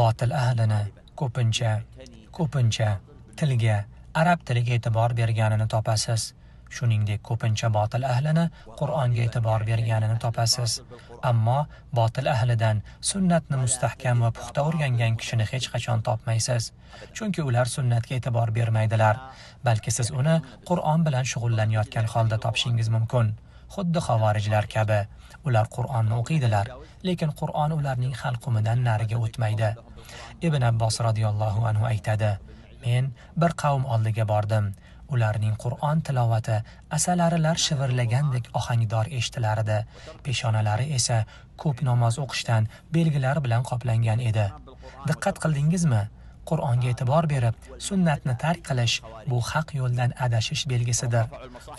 Botil ahlini ko'pincha tilga, arab tiliga e'tibor berganini topasiz. Shuningdek, ko'pincha botil ahlini Qur'onga e'tibor berganini topasiz. Ammo botil ahlidan sunnatni mustahkam va puxta o'rgangan kishini hech qachon topmaysiz. Chunki ular sunnatga e'tibor bermaydilar, balki siz uni Qur'on bilan shug'ullanayotgan holda topishingiz mumkin. Xuddi xavorijlar kabi. Ular Qur'onni o'qiydilar, lekin Qur'on ularning halqumidan nariga o'tmaydi. Ibn Abbos radhiyallohu anhu aytadi: Men bir qavm oldiga bordim. Ularning Qur'on tilovati asalarilar shivirlagandek ohangdor eshitilar edi. Peshonalari esa ko'p namoz o'qishdan belgilar bilan qoplangan edi. Diqqat qildingizmi? Qur'onga e'tibor berib, sunnatni tark qilish bu haq yo'ldan adashish belgisidir.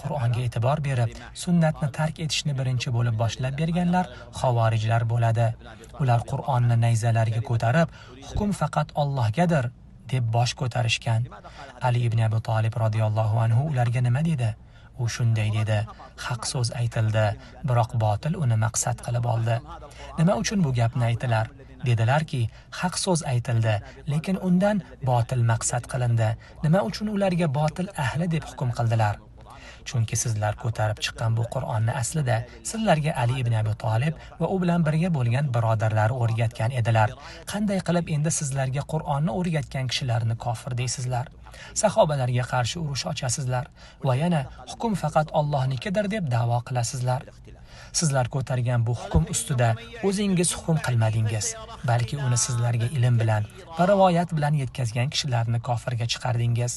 Qur'onga e'tibor berib, sunnatni tark etishni birinchi bo'lib boshlab berganlar xavorijlar bo'ladi. Ular Qur'onni nayzalariga ko'tarib, hukm faqat Allohgadir deb bosh ko'tarishgan. Ali ibn Abi Talib radhiyallohu anhu ularga nima dedi? U shunday dedi: Haq so'z aytildi, biroq botil uni maqsad qilib oldi. Nima uchun bu gapni aytdilar? Dedilarki, haq so'z aytildi, lekin undan botil maqsad qilindi. Nima uchun ularga botil ahli deb hukm qildilar? Chunki sizlar ko'tarib chiqqan bu Qur'onni aslida sizlarga Ali ibn Abi Talib va u bilan birga bo'lgan birodarlari o'rgatgan edilar. Qanday qilib endi sizlarga Qur'onni o'rgatgan kishilarni kofir deysizlar? Sahobalarga qarshi urush ochasizlar va yana hukm faqat Allohnikidir deb da'vo qilasizlar. Sizlar ko'targan bu hukm ustida o'zingiz hukm qilmadingiz, balki uni sizlarga ilm bilan va rivoyat bilan yetkazgan kishilarni kofirga chiqardingiz.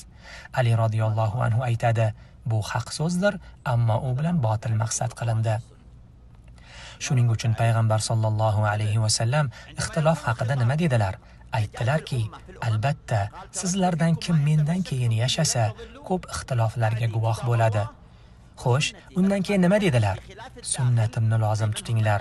Ali radhiyallohu anhu aytadi: Bu haq so'zdir, ammo u bilan botil maqsad qilindi. Shuning uchun payg'ambar sollallohu alayhi va sallam ixtilof haqida nima dedilar? Aytdilarki, albatta, sizlardan kim mendan keyin yashasa, ko'p ixtiloflarga guvoh bo'ladi. Xo'sh, undan keyin nima dedilar? Sunnatimni lozim tutinglar.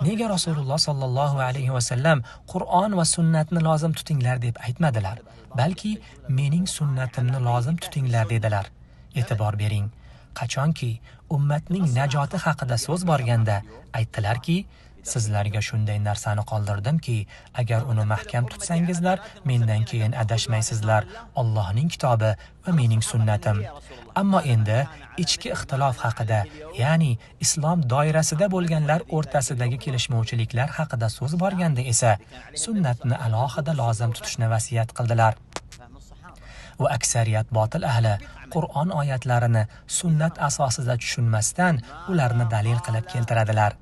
Nega Rasululloh sollallohu alayhi va sallam Qur'on va sunnatni lozim tutinglar deb aytmadilar, balki mening sunnatimni lozim tutinglar dedilar. E'tibor bering, qachonki ummatning najoti haqida so'z borganda aytdilarki, sizlarga shunday narsani qoldirdimki, agar uni mahkam tutsangizlar, mendan keyin adashmaysizlar. Allohning kitobi va mening sunnatim. Ammo endi ichki ixtilof haqida, ya'ni islom doirasida bo'lganlar o'rtasidagi kelishmovchiliklar haqida so'z borganda esa sunnatni alohida lozim tutishni vasiyat qildilar. Va aksariyat botil ahli Qur'on oyatlarini sunnat asosida tushunmasdan ularni dalil qilib keltiradilar.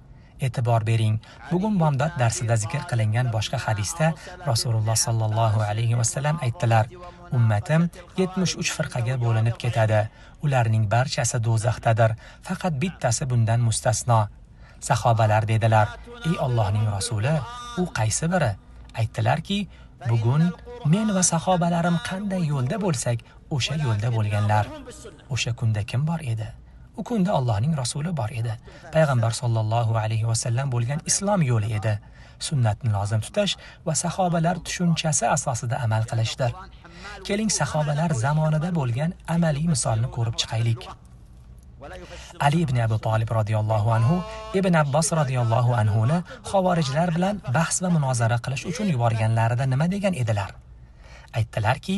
E'tibor bering, bugun bomdod darsida zikr qilingan boshqa hadisda Rasululloh sallallohu alayhi va sallam aytdilar: Ummatim 73 firqaga bo'linib ketadi. Ularning barchasi do'zaxdadir, faqat bittasi bundan mustasno. Sahobalar dedilar: Ey Allohning rasuli, u qaysi biri? Aytdilarki, bugun men va sahobalarim qanday yo'lda bo'lsak, o'sha yo'lda bo'lganlar. O'sha kunda kim bor edi? U kunda Allohning rasuli bor edi. Payg'ambar sollallohu alayhi va sallam bo'lgan islom yo'li edi. Sunnatni lozim tutish va sahobalar tushunchasi asosida amal qilishdir. Keling, sahobalar zamonida bo'lgan amaliy misolni ko'rib chiqaylik. Ali ibn Abi Talib radhiyallohu anhu Ibn Abbos radhiyallohu anhuni xavorijlar bilan bahs va munozara qilish uchun yuborganlarida nima degan edilar? Aytdilarki,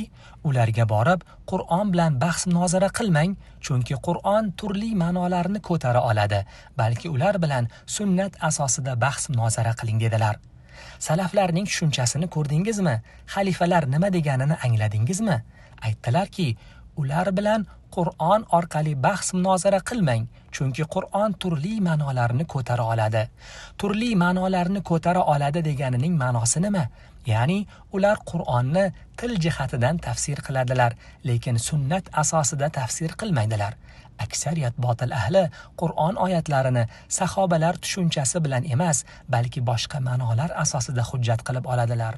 ularga borib, Qur'on bilan bahs munozara qilmang, chunki Qur'on turli ma'nolarni ko'tara oladi, balki ular bilan sunnat asosida bahs munozara qiling dedilar. Salaflarning tushunchasini ko'rdingizmi? Xalifalar nima deganini angladingizmi? Aytdilarki, ular bilan Qur'on orqali bahs munozara qilmang, chunki Qur'on turli ma'nolarni ko'tara oladi. Turli ma'nolarni ko'tara oladi deganining ma'nosi nima? Ya'ni ular Qur'onni til jihatidan tafsir qiladilar, lekin sunnat asosida tafsir qilmaydilar. Aksariyat botil ahli Qur'on oyatlarini sahobalar tushunchasi bilan emas, balki boshqa ma'nolar asosida hujjat qilib oladilar.